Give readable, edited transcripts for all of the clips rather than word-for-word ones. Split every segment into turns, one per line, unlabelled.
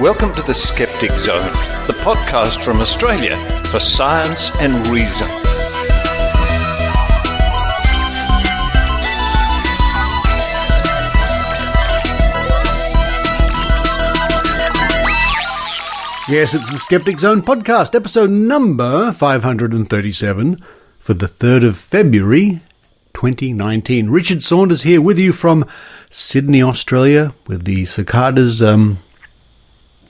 Welcome to the Skeptic Zone, the podcast from Australia for science and reason.
Yes, it's the Skeptic Zone podcast, episode number 537 for the 3rd of February, 2019. Richard Saunders here with you from Sydney, Australia, with the cicadas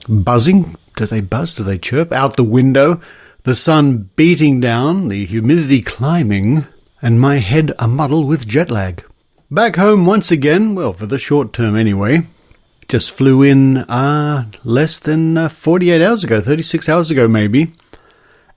buzzing. Do they buzz? Do they chirp? Out the window, the sun beating down, the humidity climbing, and my head a muddle with jet lag. Back home once again, well, for the short term anyway. Just flew in less than 48 hours ago, 36 hours ago maybe.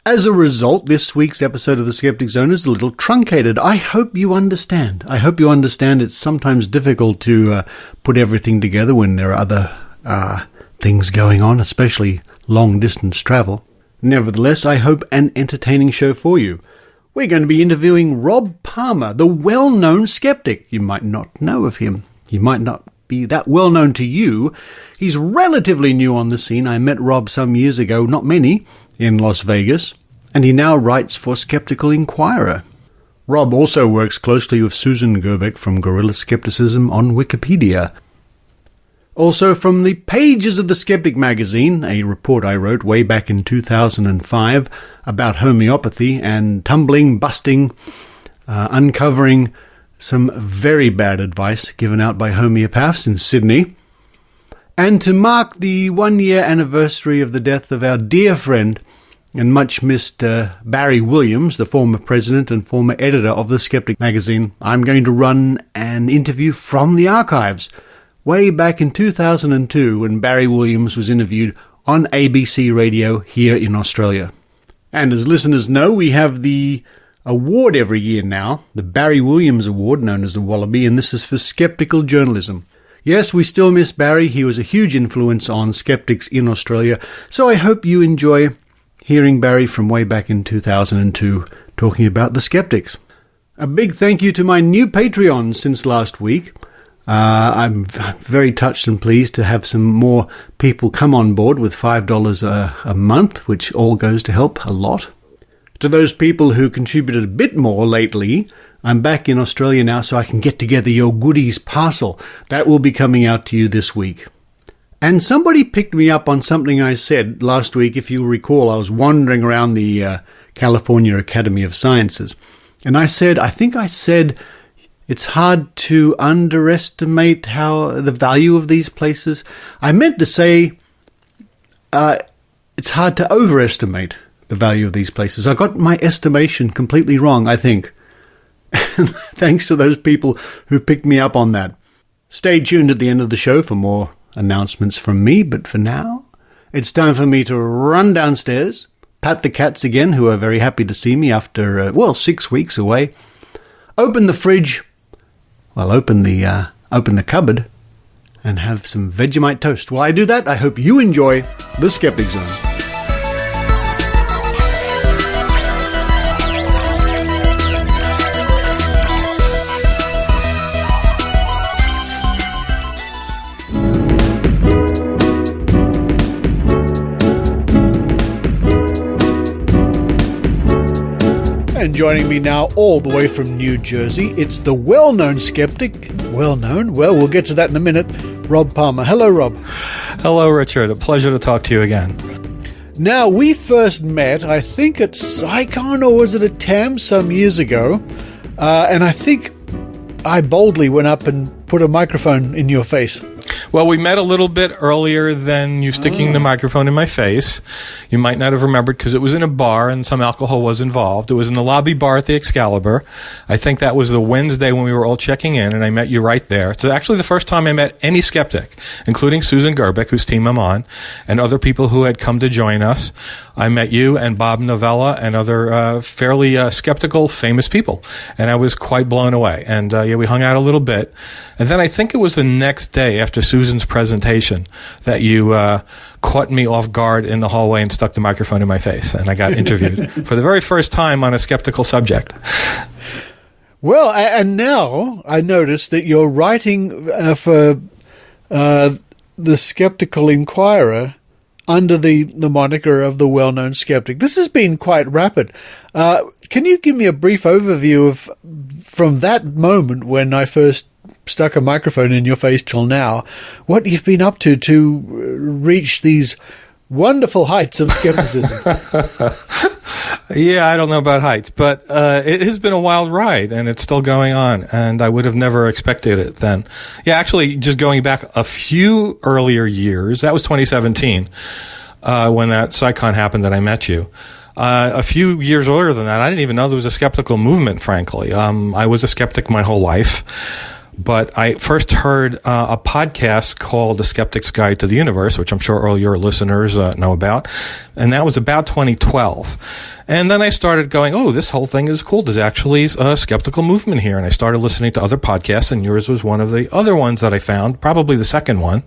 As a result, this week's episode of the Skeptic Zone is a little truncated. I hope you understand. It's sometimes difficult to put everything together when there are other things going on, especially long-distance travel. Nevertheless, I hope an entertaining show for you. We're going to be interviewing Rob Palmer, the well-known skeptic. You might not know of him. He might not be that well known to you. He's relatively new on the scene. I met Rob some years ago, not many, in Las Vegas, and he now writes for Skeptical Inquirer. Rob also works closely with Susan Gerbeck from Guerrilla Skepticism on Wikipedia. Also from the pages of the Skeptic magazine, a report I wrote way back in 2005 about homeopathy and tumbling, busting, uncovering some very bad advice given out by homeopaths in Sydney. And to mark the 1-year anniversary of the death of our dear friend and much missed Barry Williams, the former president and former editor of the Skeptic magazine, I'm going to run an interview from the archives way back in 2002 when Barry Williams was interviewed on ABC Radio here in Australia. And as listeners know, we have the award every year now, the Barry Williams Award, known as the Wallaby, and this is for skeptical journalism. Yes, we still miss Barry. He was a huge influence on skeptics in Australia, so I hope you enjoy hearing Barry from way back in 2002 talking about the skeptics. A big thank you to my new Patreons since last week. I'm very touched and pleased to have some more people come on board with $5 a month, which all goes to help a lot. To those people who contributed a bit more lately, I'm back in Australia now so I can get together your goodies parcel. That will be coming out to you this week. And somebody picked me up on something I said last week. If you recall, I was wandering around the California Academy of Sciences. And I think I said, it's hard to underestimate the value of these places. I meant to say, it's hard to overestimate the value of these places. I got my estimation completely wrong, I think. Thanks to those people who picked me up on that. Stay tuned at the end of the show for more announcements from me, but for now, it's time for me to run downstairs, pat the cats again, who are very happy to see me after, 6 weeks away, open the fridge, open the cupboard, and have some Vegemite toast. While I do that, I hope you enjoy the Skeptic Zone. And joining me now all the way from New Jersey, it's the well-known skeptic. Well-known? Well, we'll get to that in a minute. Rob Palmer. Hello, Rob.
Hello, Richard. A pleasure to talk to you again.
Now, we first met, I think at SciCon, or was it at TAM some years ago? And I think I boldly went up and put a microphone in your face.
Well, we met a little bit earlier than you sticking the microphone in my face. You might not have remembered because it was in a bar and some alcohol was involved. It was in the lobby bar at the Excalibur. I think that was the Wednesday when we were all checking in, and I met you right there. It's actually the first time I met any skeptic, including Susan Gerbeck, whose team I'm on, and other people who had come to join us. I met you and Bob Novella and other fairly skeptical, famous people, and I was quite blown away. And we hung out a little bit. And then I think it was the next day after Susan's presentation that you caught me off guard in the hallway and stuck the microphone in my face, and I got interviewed for the very first time on a skeptical subject.
Well, and now I notice that you're writing for the Skeptical Inquirer under the moniker of the Well-Known Skeptic. This has been quite rapid. Can you give me a brief overview of, from that moment when I first stuck a microphone in your face till now, what you've been up to reach these wonderful heights of skepticism?
Yeah, I don't know about heights, but it has been a wild ride, and it's still going on, and I would have never expected it then. Yeah, actually, just going back a few earlier years, that was 2017, when that SciCon happened that I met you. A few years earlier than that, I didn't even know there was a skeptical movement, frankly. I was a skeptic my whole life. But I first heard a podcast called The Skeptic's Guide to the Universe, which I'm sure all your listeners know about. And that was about 2012. And then I started going, oh, this whole thing is cool. There's actually a skeptical movement here. And I started listening to other podcasts, and yours was one of the other ones that I found, probably the second one.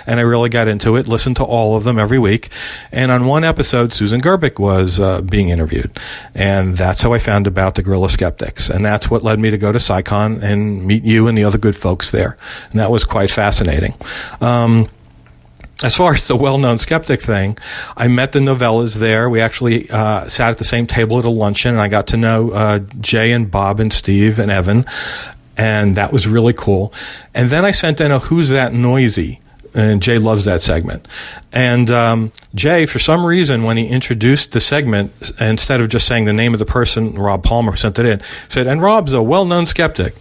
And I really got into it, listened to all of them every week. And on one episode, Susan Gerbic was being interviewed. And that's how I found about the Guerrilla Skeptics. And that's what led me to go to SciCon and meet you and the other good folks there. And that was quite fascinating. As far as the Well-Known Skeptic thing, I met the novellas there. We actually sat at the same table at a luncheon, and I got to know Jay and Bob and Steve and Evan, and that was really cool. And then I sent in a Who's That Noisy? And Jay loves that segment. And Jay, for some reason, when he introduced the segment, instead of just saying the name of the person, Rob Palmer sent it in, said, and Rob's a well-known skeptic.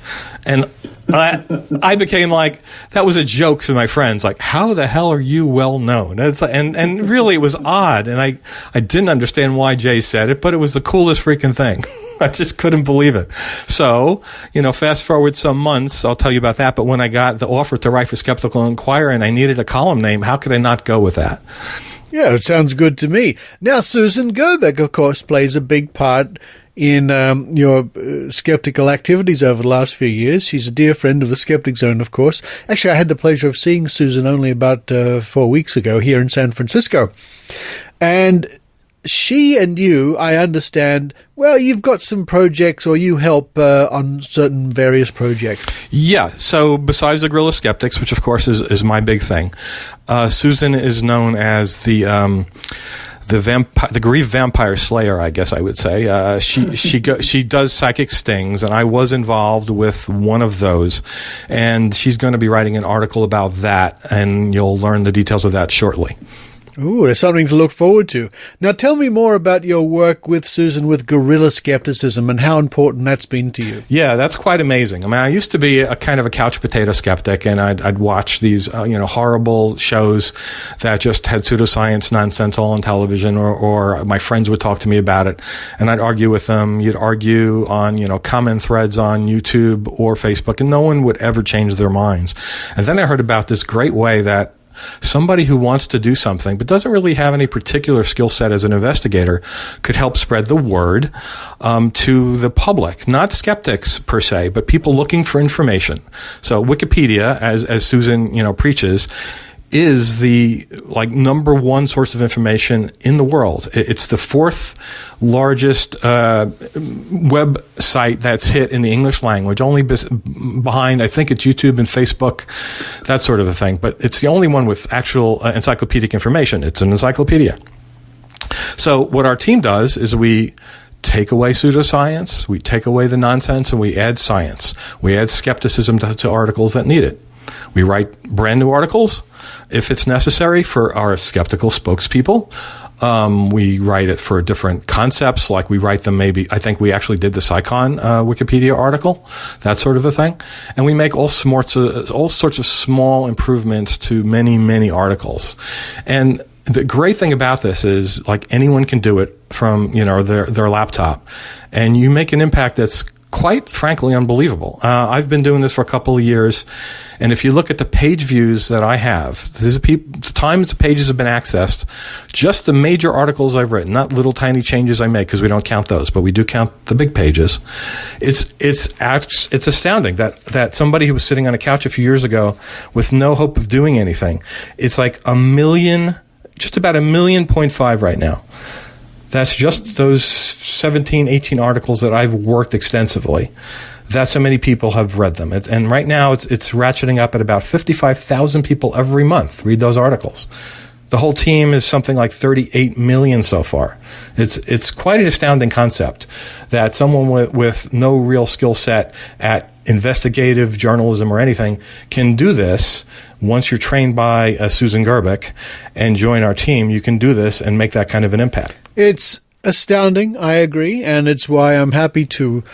And I became like, that was a joke to my friends, like, how the hell are you well-known? And really, it was odd, and I didn't understand why Jay said it, but it was the coolest freaking thing. I just couldn't believe it. So, fast forward some months, I'll tell you about that, but when I got the offer to write for Skeptical Inquirer and I needed a column name, how could I not go with that?
Yeah, it sounds good to me. Now, Susan Gerbic, of course, plays a big part in your skeptical activities over the last few years. She's a dear friend of the Skeptic Zone, of course. Actually, I had the pleasure of seeing Susan only about 4 weeks ago here in San Francisco. And she and you, I understand, well, you've got some projects, or you help on certain various projects. Yeah,
so besides the Guerrilla Skeptics, which of course is my big thing, Susan is known as the grief vampire slayer, I guess I would say. She does psychic stings, and I was involved with one of those, and she's going to be writing an article about that, and you'll learn the details of that shortly.
Ooh, there's something to look forward to. Now, tell me more about your work with Susan with guerrilla skepticism and how important that's been to you.
Yeah, that's quite amazing. I mean, I used to be a kind of a couch potato skeptic, and I'd watch these, horrible shows that just had pseudoscience nonsense all on television, or my friends would talk to me about it, and I'd argue with them. You'd argue on, comment threads on YouTube or Facebook, and no one would ever change their minds. And then I heard about this great way that somebody who wants to do something but doesn't really have any particular skill set as an investigator could help spread the word to the public, not skeptics per se, but people looking for information. So Wikipedia, as Susan preaches, is the number one source of information in the world. It's the fourth largest website that's hit in the English language, only behind, I think it's YouTube and Facebook, that sort of a thing. But it's the only one with actual encyclopedic information. It's an encyclopedia. So what our team does is we take away pseudoscience, we take away the nonsense, and we add science. We add skepticism to articles that need it. We write brand new articles if it's necessary for our skeptical spokespeople. We write it for different concepts, like we write them I think we actually did the SciCon Wikipedia article, that sort of a thing. And we make all sorts of small improvements to many, many articles. And the great thing about this is, anyone can do it from, their laptop. And you make an impact that's quite frankly unbelievable. I've been doing this for a couple of years, and if you look at the page views that I have, the times the pages have been accessed, just the major articles I've written, not little tiny changes I make, because we don't count those, but we do count the big pages. It's astounding that somebody who was sitting on a couch a few years ago with no hope of doing anything, it's like 1 million, just about 1.5 million right now. That's just those 17, 18 articles that I've worked extensively. That's how many people have read them. And right now it's ratcheting up at about 55,000 people every month read those articles. The whole team is something like 38 million so far. It's quite an astounding concept that someone with no real skill set at investigative journalism or anything can do this. Once you're trained by Susan Gerbic and join our team, you can do this and make that kind of an impact.
It's astounding, I agree, and it's why I'm happy to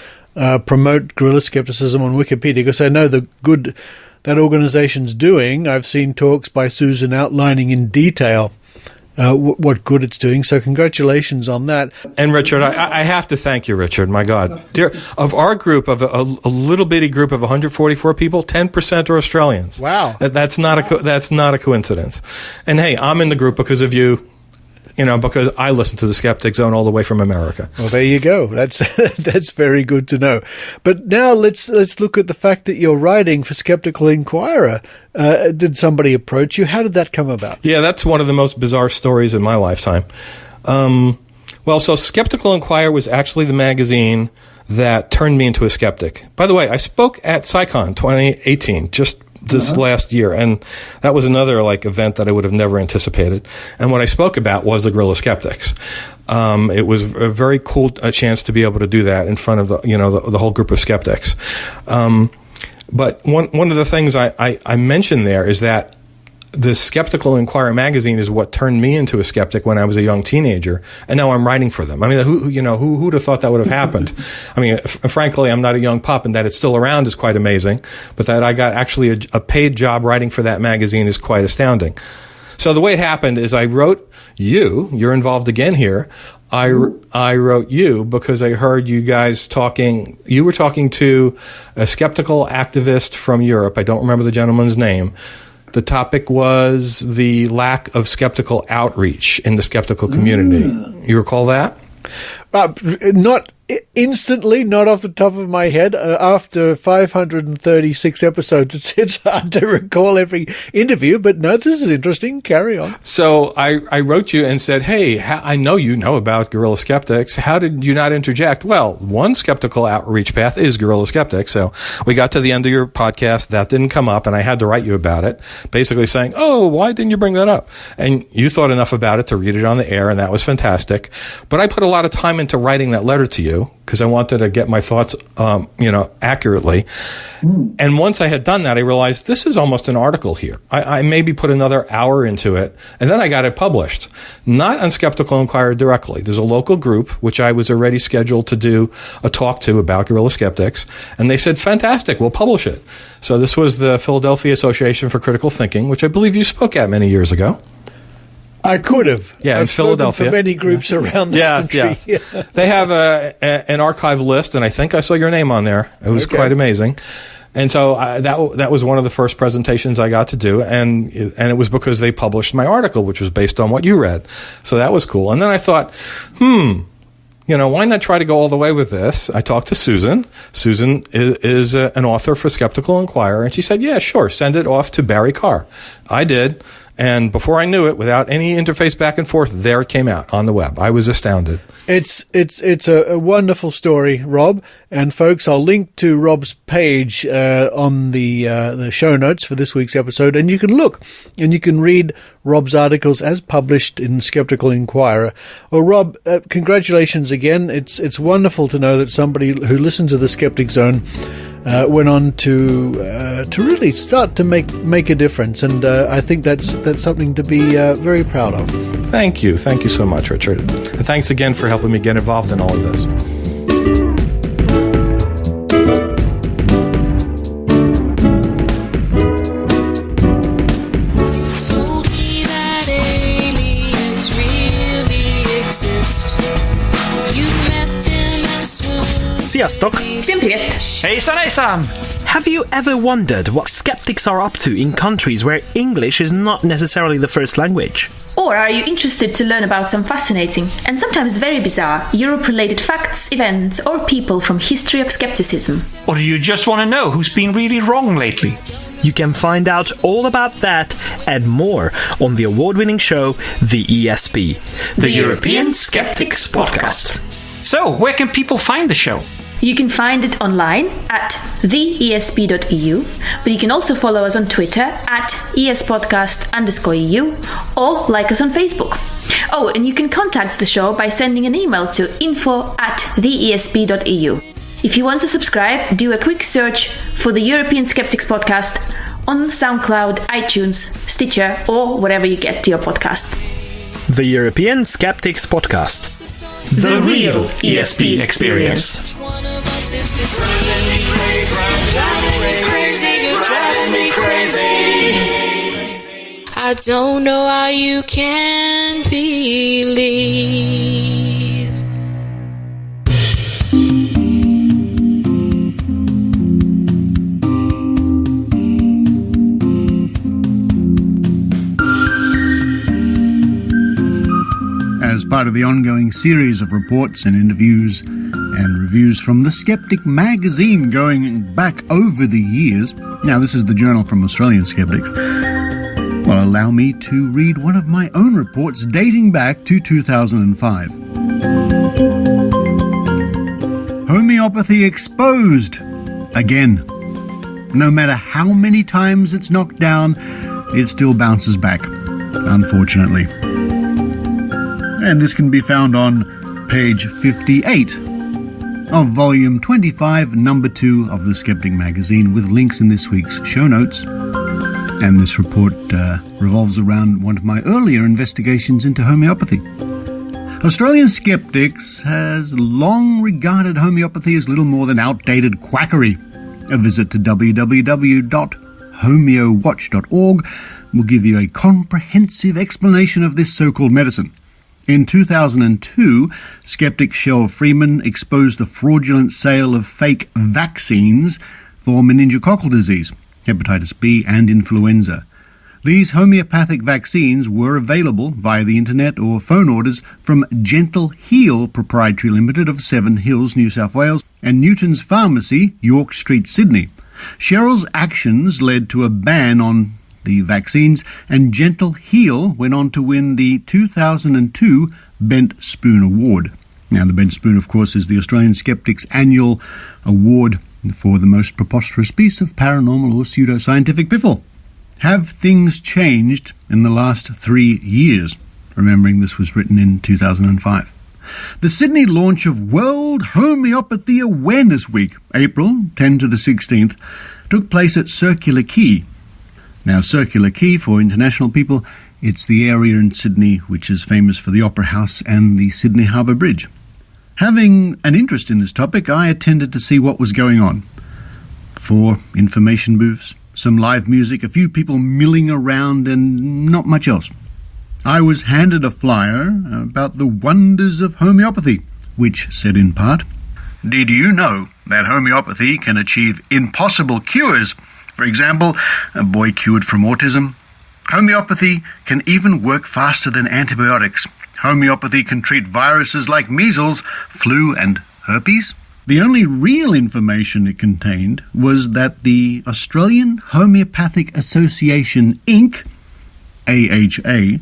promote guerrilla skepticism on Wikipedia, because I know the good that organization's doing. I've seen talks by Susan outlining in detail what good it's doing. So congratulations on that.
And Richard, I have to thank you, Richard. My God, dear, of our group, of a little bitty group of 144 people, 10% are Australians.
Wow,
that's not a coincidence. And hey, I'm in the group because of you. Because I listen to the Skeptic Zone all the way from America.
Well, there you go. That's very good to know. But now let's look at the fact that you're writing for Skeptical Inquirer. Did somebody approach you? How did that come about?
Yeah, that's one of the most bizarre stories in my lifetime. So Skeptical Inquirer was actually the magazine that turned me into a skeptic. By the way, I spoke at SciCon 2018, just this last year, and that was another event that I would have never anticipated. And what I spoke about was the guerrilla skeptics. It was a very cool chance to be able to do that in front of the whole group of skeptics. But one of the things I mentioned there is that the Skeptical Inquirer magazine is what turned me into a skeptic when I was a young teenager, and now I'm writing for them. I mean, who would have thought that would have happened? I mean, frankly, I'm not a young pup, and that it's still around is quite amazing. But that I got actually a paid job writing for that magazine is quite astounding. So the way it happened is I wrote you. You're involved again here. I wrote you because I heard you guys talking. You were talking to a skeptical activist from Europe. I don't remember the gentleman's name. The topic was the lack of skeptical outreach in the skeptical community. You recall that?
Not instantly, not off the top of my head. After 536 episodes, it's hard to recall every interview, but no, this is interesting. Carry on.
So I wrote you and said, hey, I know you know about guerrilla skeptics. How did you not interject? Well, one skeptical outreach path is guerrilla skeptics. So we got to the end of your podcast. That didn't come up, and I had to write you about it, basically saying, oh, why didn't you bring that up? And you thought enough about it to read it on the air, and that was fantastic. But I put a lot of time into writing that letter to you because I wanted to get my thoughts, accurately. And once I had done that, I realized this is almost an article here. I maybe put another hour into it, and then I got it published. Not on Skeptical Inquirer directly. There's a local group, which I was already scheduled to do a talk to about guerrilla skeptics, and they said, fantastic, we'll publish it. So this was the Philadelphia Association for Critical Thinking, which I believe you spoke at many years ago.
I could have.
Yeah, in Philadelphia.
For many groups around the country.
Yes. They have an archive list, and I think I saw your name on there. It was quite amazing. And so that was one of the first presentations I got to do, and it was because they published my article, which was based on what you read. So that was cool. And then I thought, why not try to go all the way with this? I talked to Susan. Susan is an author for Skeptical Inquirer, and she said, yeah, sure, send it off to Barry Carr. I did. And before I knew it, without any interface back and forth, there it came out on the web. I was astounded.
It's a wonderful story, Rob. And folks, I'll link to Rob's page on the show notes for this week's episode, and you can look and you can read Rob's articles as published in Skeptical Inquirer. Well, Rob, congratulations again. It's wonderful to know that somebody who listened to the Skeptic Zone went on to really start to make a difference, and I think that's something to be very proud of.
Thank you so much, Richard. And thanks again for helping me get involved in all of this.
Sziasztok!
Всем привет!
Hejsan hejsan! Have you ever wondered what skeptics are up to in countries where English is not necessarily the first language?
Or are you interested to learn about some fascinating and sometimes very bizarre Europe-related facts, events, or people from history of skepticism?
Or do you just want to know who's been really wrong lately?
You can find out all about that and more on the award-winning show, the ESP,
the European Skeptics Podcast. So, where can people find the show?
You can find it online at theesp.eu, but you can also follow us on Twitter at espodcast_EU or like us on Facebook. Oh, and you can contact the show by sending an email to info@theesp.eu. If you want to subscribe, do a quick search for the European Skeptics podcast on SoundCloud, iTunes, Stitcher, or wherever you get to your podcast.
The European Skeptics podcast.
The real ESP experience.
I don't know how you can believe.
As part of the ongoing series of reports and interviews and reviews from the Skeptic magazine going back over the years. Now, this is the journal from Australian Skeptics. Well, allow me to read one of my own reports dating back to 2005. Homeopathy Exposed. Again. No matter how many times it's knocked down, it still bounces back, unfortunately. And this can be found on page 58 of volume 25, number 2 of the Skeptic magazine, with links in this week's show notes. And this report revolves around one of my earlier investigations into homeopathy. Australian Skeptics has long regarded homeopathy as little more than outdated quackery. A visit to www.homeowatch.org will give you a comprehensive explanation of this so-called medicine. In 2002, skeptic Cheryl Freeman exposed the fraudulent sale of fake vaccines for meningococcal disease, hepatitis B and influenza. These homeopathic vaccines were available via the internet or phone orders from Gentle Heal Proprietary Limited of Seven Hills, New South Wales, and Newton's Pharmacy, York Street, Sydney. Cheryl's actions led to a ban on the vaccines, and Gentle Heal went on to win the 2002 Bent Spoon Award. Now, the Bent Spoon, of course, is the Australian Skeptics' annual award for the most preposterous piece of paranormal or pseudoscientific piffle. Have things changed in the last 3 years? Remembering this was written in 2005. The Sydney launch of World Homeopathy Awareness Week, April 10 to the 16th, took place at Circular Quay. Now, Circular Quay, for international people, it's the area in Sydney which is famous for the Opera House and the Sydney Harbour Bridge. Having an interest in this topic, I attended to see what was going on. 4 information booths, some live music, a few people milling around, and not much else. I was handed a flyer about the wonders of homeopathy, which said in part, "Did you know that homeopathy can achieve impossible cures? For example, a boy cured from autism. Homeopathy can even work faster than antibiotics. Homeopathy can treat viruses like measles, flu, and herpes." The only real information it contained was that the Australian Homeopathic Association, Inc., AHA,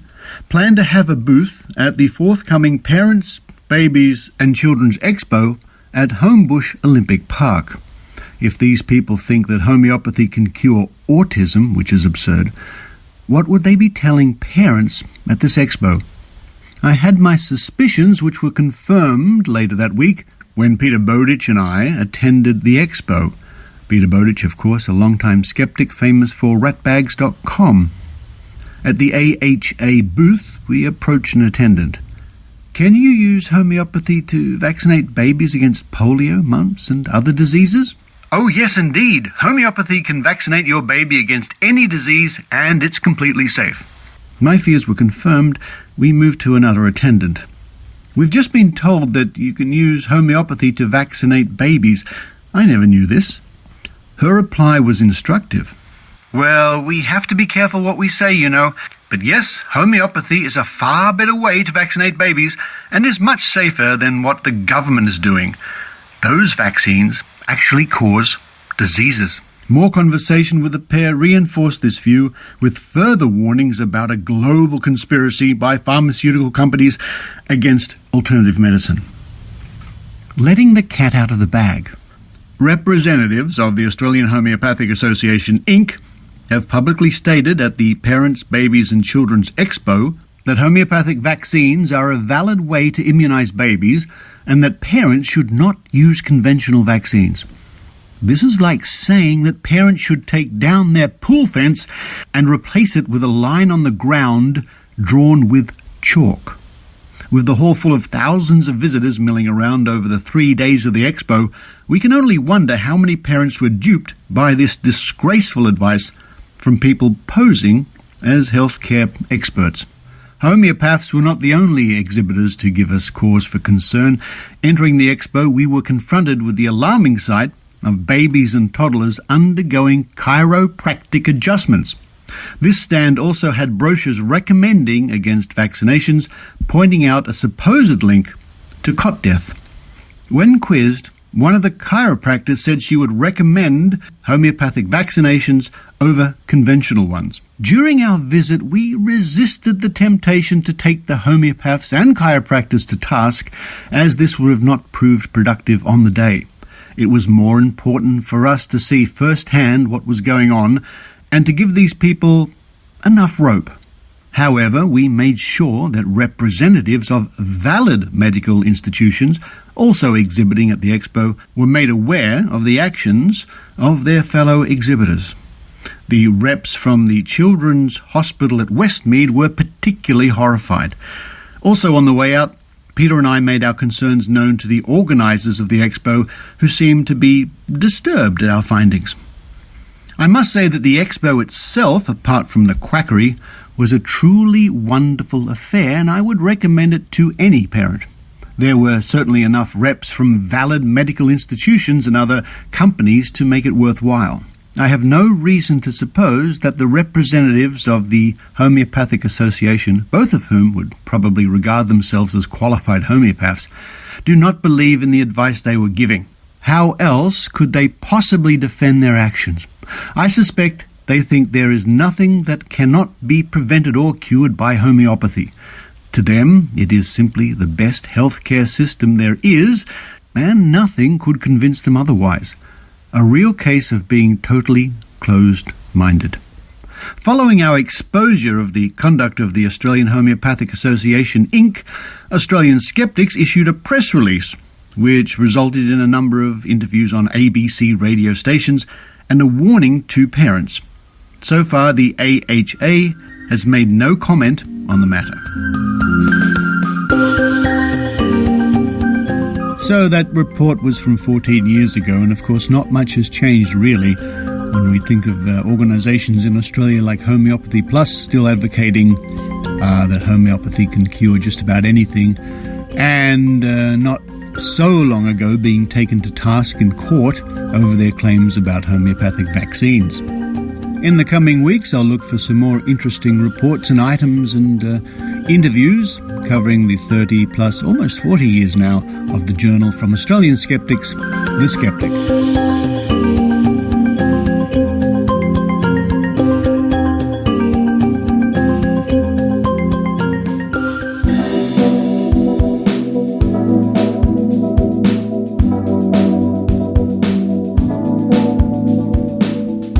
planned to have a booth at the forthcoming Parents, Babies and Children's Expo at Homebush Olympic Park. If these people think that homeopathy can cure autism, which is absurd, what would they be telling parents at this expo? I had my suspicions, which were confirmed later that week when Peter Bowditch and I attended the expo. Peter Bowditch, of course, a long-time skeptic famous for ratbags.com. At the AHA booth, we approached an attendant. "Can you use homeopathy to vaccinate babies against polio, mumps, and other diseases?" "Oh, yes, indeed. Homeopathy can vaccinate your baby against any disease, and it's completely safe." My fears were confirmed. We moved to another attendant. "We've just been told that you can use homeopathy to vaccinate babies. I never knew this." Her reply was instructive. "Well, we have to be careful what we say, you know. But yes, homeopathy is a far better way to vaccinate babies and is much safer than what the government is doing. Those vaccines actually cause diseases." More conversation with the pair reinforced this view, with further warnings about a global conspiracy by pharmaceutical companies against alternative medicine. letting the cat out of the bag. Representatives of the Australian Homeopathic Association, Inc., have publicly stated at the Parents, Babies and Children's Expo that homeopathic vaccines are a valid way to immunise babies and that parents should not use conventional vaccines. This is like saying that parents should take down their pool fence and replace it with a line on the ground drawn with chalk. With the hall full of thousands of visitors milling around over the 3 days of the expo, we can only wonder how many parents were duped by this disgraceful advice from people posing as healthcare experts. Homeopaths were not the only exhibitors to give us cause for concern. Entering the expo, we were confronted with the alarming sight of babies and toddlers undergoing chiropractic adjustments. This stand also had brochures recommending against vaccinations, pointing out a supposed link to cot death. When quizzed, one of the chiropractors said she would recommend homeopathic vaccinations over conventional ones. During our visit, we resisted the temptation to take the homeopaths and chiropractors to task, as this would have not proved productive on the day. It was more important for us to see firsthand what was going on and to give these people enough rope. However, we made sure that representatives of valid medical institutions also exhibiting at the expo were made aware of the actions of their fellow exhibitors. The reps from the Children's Hospital at Westmead were particularly horrified. Also on the way out, Peter and I made our concerns known to the organisers of the expo, who seemed to be disturbed at our findings. I must say that the expo itself, apart from the quackery, was a truly wonderful affair, and I would recommend it to any parent. There were certainly enough reps from valid medical institutions and other companies to make it worthwhile. I have no reason to suppose that the representatives of the Homeopathic Association, both of whom would probably regard themselves as qualified homeopaths, do not believe in the advice they were giving. How else could they possibly defend their actions? I suspect they think there is nothing that cannot be prevented or cured by homeopathy. To them, it is simply the best healthcare system there is, and nothing could convince them otherwise. A real case of being totally closed-minded. Following our exposure of the conduct of the Australian Homeopathic Association, Inc., Australian Skeptics issued a press release, which resulted in a number of interviews on ABC radio stations and a warning to parents. So far, the AHA has made no comment on the matter. So that report was from 14 years ago, and of course not much has changed really when we think of organisations in Australia like Homeopathy Plus still advocating that homeopathy can cure just about anything, and not so long ago being taken to task in court over their claims about homeopathic vaccines. In the coming weeks, I'll look for some more interesting reports and items and interviews covering the 30 plus, almost 40 years now, of the journal from Australian Skeptics, The Skeptic.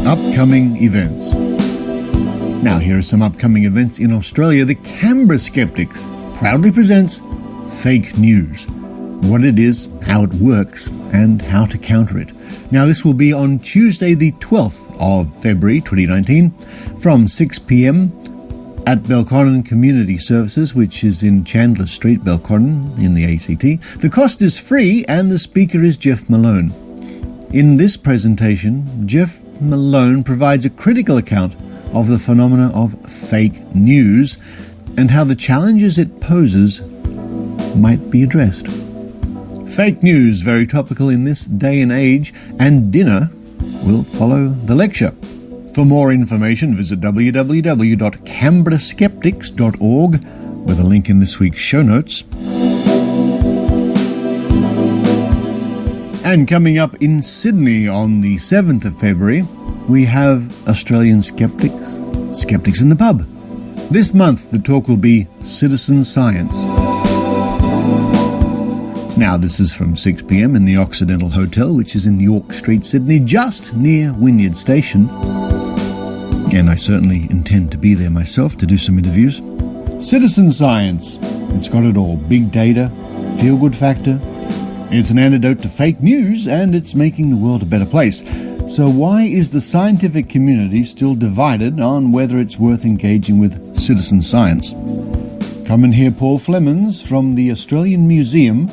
Upcoming events. Now here are some upcoming events in Australia. The Canberra Skeptics proudly presents Fake News. What it is, how it works, and how to counter it. Now this will be on Tuesday the 12th of February 2019 from 6 p.m. at Belconnen Community Services, which is in Chandler Street, Belconnen, in the ACT. The cost is free and the speaker is Jeff Malone. In this presentation, Jeff Malone provides a critical account of the phenomena of fake news and how the challenges it poses might be addressed. Fake news, very topical in this day and age, and dinner will follow the lecture. For more information, visit www.canberraskeptics.org with a link in this week's show notes. And coming up in Sydney on the 7th of February, we have Australian Skeptics, Skeptics in the Pub. This month, the talk will be Citizen Science. Now, this is from 6 p.m. in the Occidental Hotel, which is in York Street, Sydney, just near Wynyard Station. And I certainly intend to be there myself to do some interviews. Citizen science. It's got it all. Big data, feel-good factor. It's an antidote to fake news, and it's making the world a better place. So why is the scientific community still divided on whether it's worth engaging with citizen science? Come and hear Paul Flemons from the Australian Museum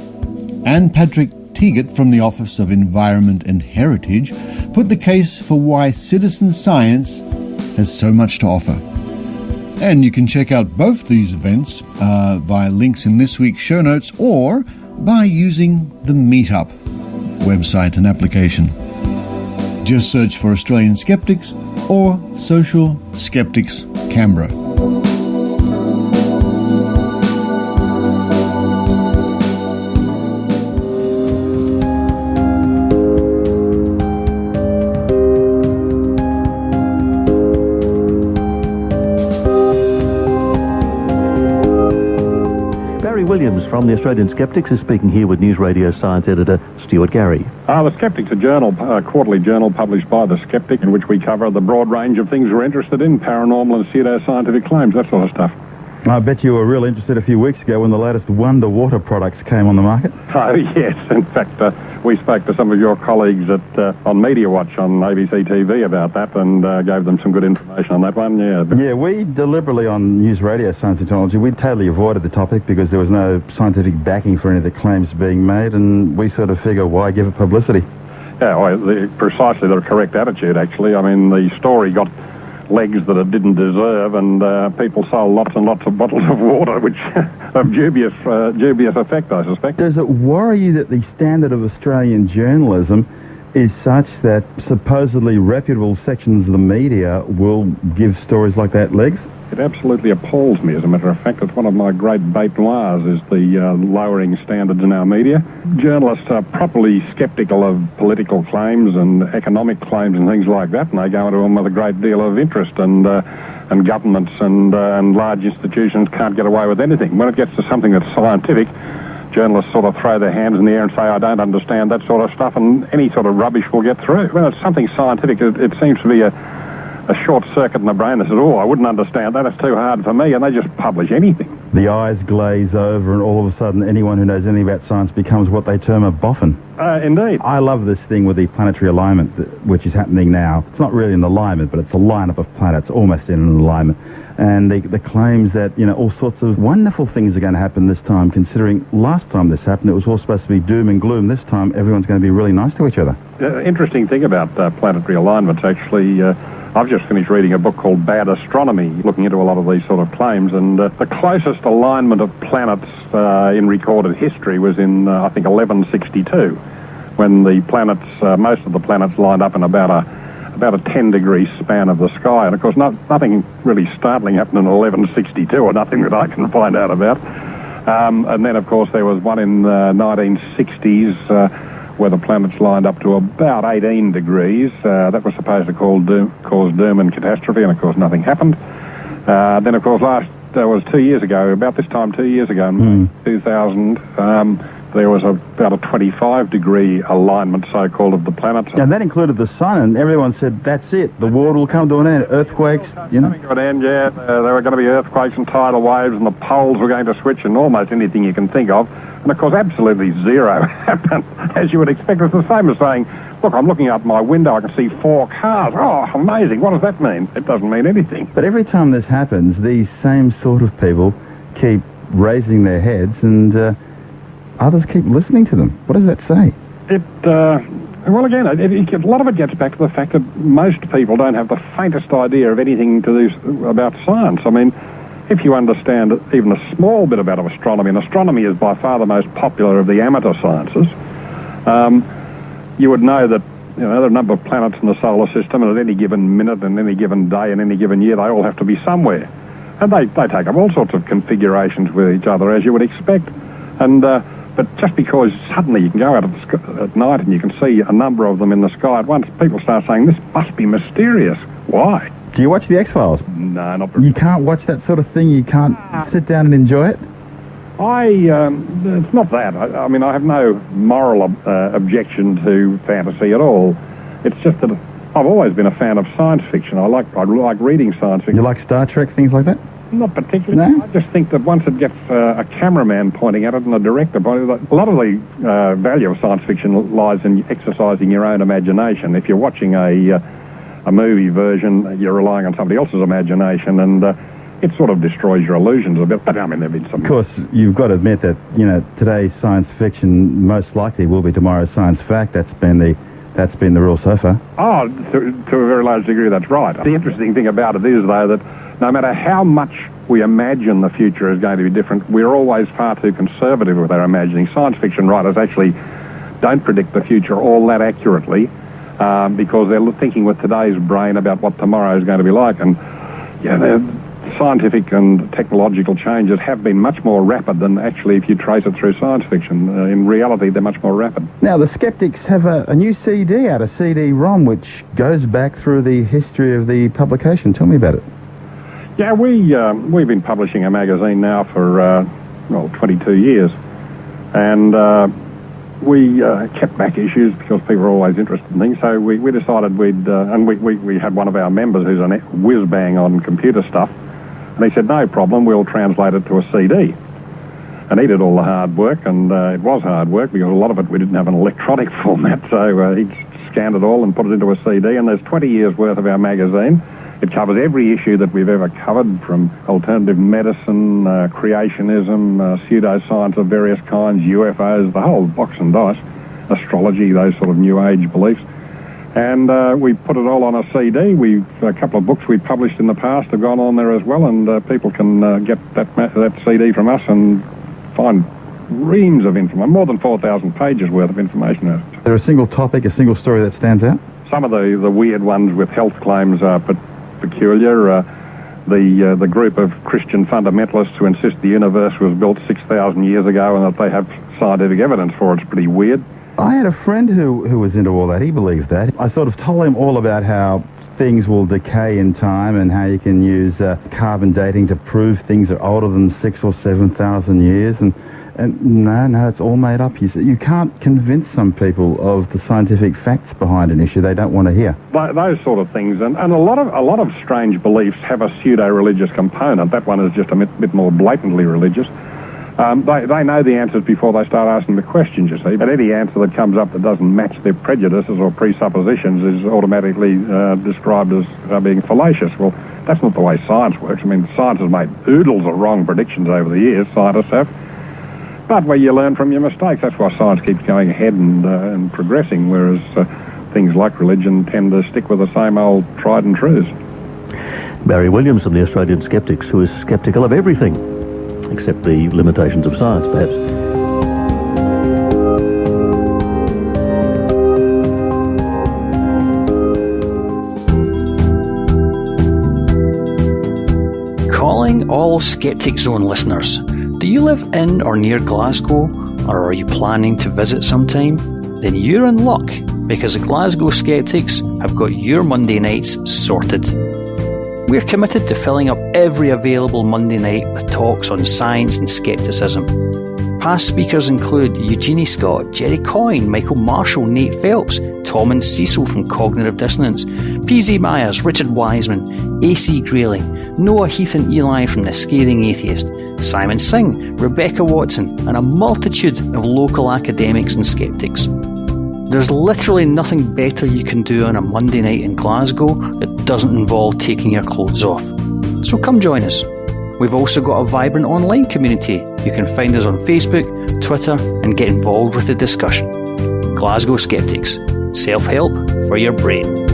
and Patrick Teagat from the Office of Environment and Heritage put the case for why citizen science has so much to offer. And you can check out both these events via links in this week's show notes or by using the Meetup website and application. Just search for Australian Skeptics or Social Skeptics Canberra.
Barry Williams from the Australian Skeptics is speaking here with News Radio Science editor Stuart Gary.
The Skeptics, a quarterly journal published by the Skeptic, in which we cover the broad range of things we're interested in, paranormal and pseudo-scientific claims, that sort of stuff.
I bet you were real interested a few weeks ago when the latest Wonder Water products came on the market.
Oh, yes. In fact, we spoke to some of your colleagues on Media Watch on ABC TV about that and gave them some good information on that one, yeah.
Yeah, we deliberately on News Radio Science and Technology, we totally avoided the topic because there was no scientific backing for any of the claims being made, and we sort of figure, why give it publicity?
Yeah, well, precisely the correct attitude, actually. I mean, the story got legs that it didn't deserve, and people sold lots and lots of bottles of water, which of dubious effect, I suspect.
Does it worry you that the standard of Australian journalism is such that supposedly reputable sections of the media will give stories like that legs?
It absolutely appalls me, as a matter of fact. It's one of my great bête noirs, is the lowering standards in our media. Journalists are properly sceptical of political claims and economic claims and things like that, and they go into them with a great deal of interest, and governments and large institutions can't get away with anything. When it gets to something that's scientific, journalists sort of throw their hands in the air and say, I don't understand that sort of stuff, and any sort of rubbish will get through. When it's something scientific, it seems to be a short circuit in the brain that says, oh, I wouldn't understand that, it's too hard for me, and they just publish anything.
The eyes glaze over, and all of a sudden anyone who knows anything about science becomes what they term a boffin.
Indeed.
I love this thing with the planetary alignment, which is happening now. It's not really an alignment, but it's a lineup of planets almost in an alignment. And the claims that, all sorts of wonderful things are going to happen this time, considering last time this happened, it was all supposed to be doom and gloom. This time, everyone's going to be really nice to each other.
Interesting thing about planetary alignments, actually, I've just finished reading a book called Bad Astronomy, looking into a lot of these sort of claims, and the closest alignment of planets in recorded history was in, I think, 1162, when the planets, most of the planets lined up in about a 10-degree span of the sky. And, of course, nothing really startling happened in 1162, or nothing that I can find out about. And then, of course, there was one in the 1960s where the planets lined up to about 18 degrees. That was supposed to cause doom and catastrophe, and, of course, nothing happened. Then, of course, that was 2 years ago, about this time 2 years ago, in 2000, there was about a 25-degree alignment, so-called, of the planets.
And that included the sun, and everyone said, that's it, the world will come to an end, earthquakes,
Coming to an end, yeah. There were going to be earthquakes and tidal waves, and the poles were going to switch, and almost anything you can think of. And, of course, absolutely zero happened, as you would expect. It's the same as saying, look, I'm looking out my window, I can see 4 cars. Oh, amazing. What does that mean? It doesn't mean anything.
But every time this happens, these same sort of people keep raising their heads, and others keep listening to them. What does that say?
Well, again, a lot of it gets back to the fact that most people don't have the faintest idea of anything to do about science. I mean, if you understand even a small bit about astronomy, and astronomy is by far the most popular of the amateur sciences, you would know that there are a number of planets in the solar system, and at any given minute and any given day and any given year, they all have to be somewhere. And they take up all sorts of configurations with each other, as you would expect. And but just because suddenly you can go out at night and you can see a number of them in the sky at once, people start saying, this must be mysterious. Why?
Do you watch the X-Files?
No, not very.
You can't watch that sort of thing? You can't sit down and enjoy it?
It's not that. I mean, I have no moral objection to fantasy at all. It's just that I've always been a fan of science fiction. I like reading science fiction.
You like Star Trek, things like that?
Not particularly. No? I just think that once it gets a cameraman pointing at it and a director pointing at it, a lot of the value of science fiction lies in exercising your own imagination. If you're watching a movie version, you're relying on somebody else's imagination, and it sort of destroys your illusions a bit. But I mean, there've been some...
Of course, you've got to admit that, today's science fiction most likely will be tomorrow's science fact. That's been the rule so far.
Oh, to a very large degree, that's right. The interesting thing about it is, though, that no matter how much we imagine the future is going to be different, we're always far too conservative with our imagining. Science fiction writers actually don't predict the future all that accurately because they're thinking with today's brain about what tomorrow is going to be like. And scientific and technological changes have been much more rapid than actually if you trace it through science fiction. In reality, they're much more rapid.
Now, the Skeptics have a new CD out, a CD-ROM, which goes back through the history of the publication. Tell me about it.
Yeah, we've been publishing a magazine now for 22 years, and we kept back issues because people are always interested in things. So we decided we'd and we had one of our members who's a whiz-bang on computer stuff, and he said, no problem, we'll translate it to a CD. And he did all the hard work, and it was hard work because a lot of it we didn't have an electronic format, so he scanned it all and put it into a CD, and there's 20 years worth of our magazine. It covers every issue that we've ever covered, from alternative medicine, creationism, pseudoscience of various kinds, UFOs, the whole box and dice, astrology, those sort of New Age beliefs. And we put it all on a CD. A couple of books we've published in the past have gone on there as well, and people can get that CD from us and find reams of information, more than 4,000 pages worth of information.
Is there a single topic, a single story that stands out?
Some of the weird ones with health claims are peculiar. The group of Christian fundamentalists who insist the universe was built 6,000 years ago and that they have scientific evidence for it's pretty weird.
I had a friend who was into all that. He believed that. I sort of told him all about how things will decay in time and how you can use carbon dating to prove things are older than 6,000 or 7,000 years. And no, it's all made up. You can't convince some people of the scientific facts behind an issue they don't want to hear.
Those sort of things, and a lot of strange beliefs have a pseudo-religious component. That one is just a bit more blatantly religious. They know the answers before they start asking the questions, you see. But any answer that comes up that doesn't match their prejudices or presuppositions is automatically described as being fallacious. Well, that's not the way science works. I mean, science has made oodles of wrong predictions over the years, scientists have. But where you learn from your mistakes, that's why science keeps going ahead and progressing, whereas things like religion tend to stick with the same old tried and truths.
Barry Williams from the Australian Skeptics, who is sceptical of everything, except the limitations of science, perhaps.
Calling all Skeptic Zone listeners. Do you live in or near Glasgow, or are you planning to visit sometime? Then you're in luck, because the Glasgow Skeptics have got your Monday nights sorted. We're committed to filling up every available Monday night with talks on science and skepticism. Past speakers include Eugenie Scott, Jerry Coyne, Michael Marshall, Nate Phelps, Tom and Cecil from Cognitive Dissonance, P.Z. Myers, Richard Wiseman, A.C. Grayling, Noah Heath and Eli from The Scathing Atheist, Simon Singh, Rebecca Watson, and a multitude of local academics and skeptics. There's literally nothing better you can do on a Monday night in Glasgow that doesn't involve taking your clothes off. So come join us. We've also got a vibrant online community. You can find us on Facebook, Twitter, and get involved with the discussion. Glasgow Skeptics. Self-help for your brain.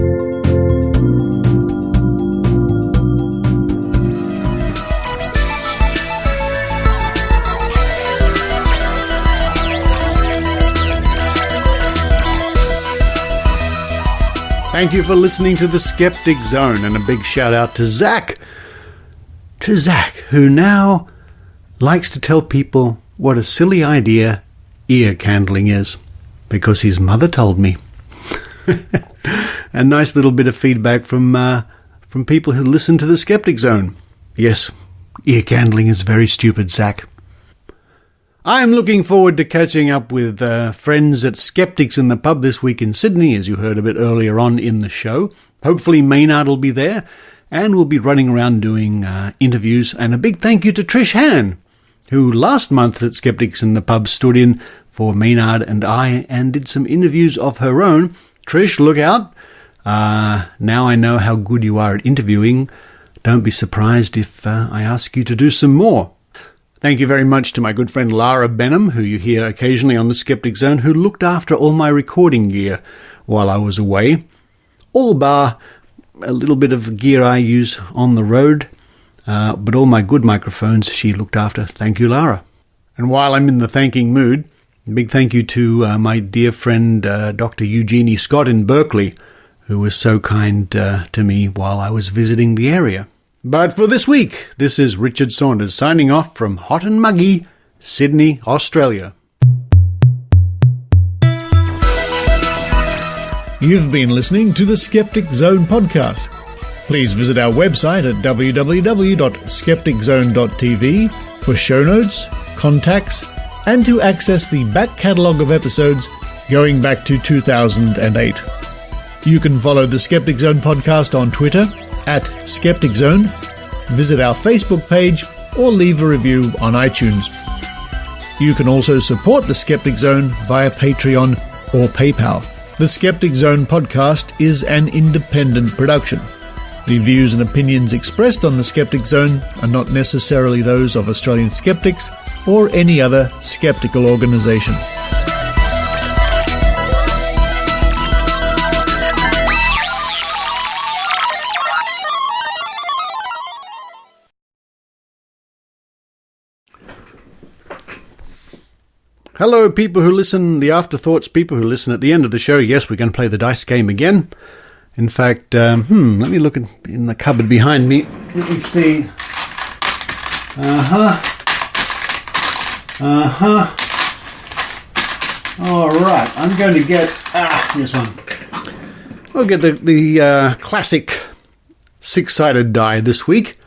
Thank you for listening to the Skeptic Zone, and a big shout out to Zach. To Zach, who now likes to tell people what a silly idea ear candling is, because his mother told me. A nice little bit of feedback from people who listen to the Skeptic Zone. Yes, ear candling is very stupid, Zach. I'm looking forward to catching up with friends at Skeptics in the Pub this week in Sydney, as you heard a bit earlier on in the show. Hopefully Maynard will be there, and we'll be running around doing interviews. And a big thank you to Trish Han, who last month at Skeptics in the Pub stood in for Maynard and I and did some interviews of her own. Trish, look out. Now I know how good you are at interviewing. Don't be surprised if I ask you to do some more. Thank you very much to my good friend Lara Benham, who you hear occasionally on the Skeptic Zone, who looked after all my recording gear while I was away. All bar a little bit of gear I use on the road, but all my good microphones she looked after. Thank you, Lara. And while I'm in the thanking mood, a big thank you to my dear friend Dr. Eugenie Scott in Berkeley, who was so kind to me while I was visiting the area. But for this week, this is Richard Saunders signing off from hot and muggy Sydney, Australia.
You've been listening to the Skeptic Zone podcast. Please visit our website at www.skepticzone.tv for show notes, contacts, and to access the back catalogue of episodes going back to 2008. You can follow the Skeptic Zone podcast on Twitter at Skeptic Zone, visit our Facebook page, or leave a review on iTunes. You can also support the Skeptic Zone via Patreon or PayPal. The Skeptic Zone podcast is an independent production. The views and opinions expressed on the Skeptic Zone are not necessarily those of Australian Skeptics or any other skeptical organisation.
Hello, people who listen, the Afterthoughts people who listen at the end of the show. Yes, we're going to play the dice game again. In fact, let me look in the cupboard behind me. Let me see. All right, I'm going to get this one. I'll get the classic 6-sided die this week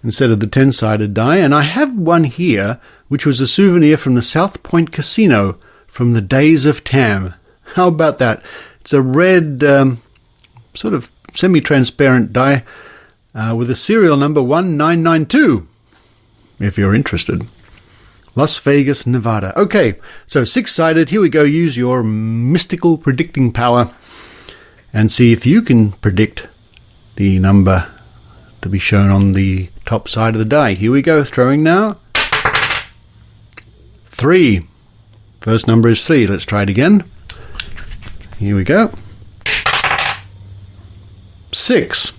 instead of the 10-sided die, and I have one here which was a souvenir from the South Point Casino from the days of Tam. How about that? It's a red, sort of semi-transparent die with a serial number 1992, if you're interested. Las Vegas, Nevada. Okay, so 6-sided. Here we go. Use your mystical predicting power and see if you can predict the number to be shown on the top side of the die. Here we go. Throwing now. 3. First number is 3. Let's try it again. Here we go. 6.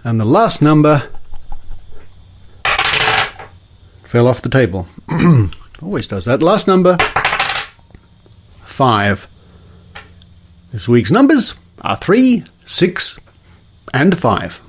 And the last number fell off the table. Always does that. Last number, 5. This week's numbers are 3, 6, and 5.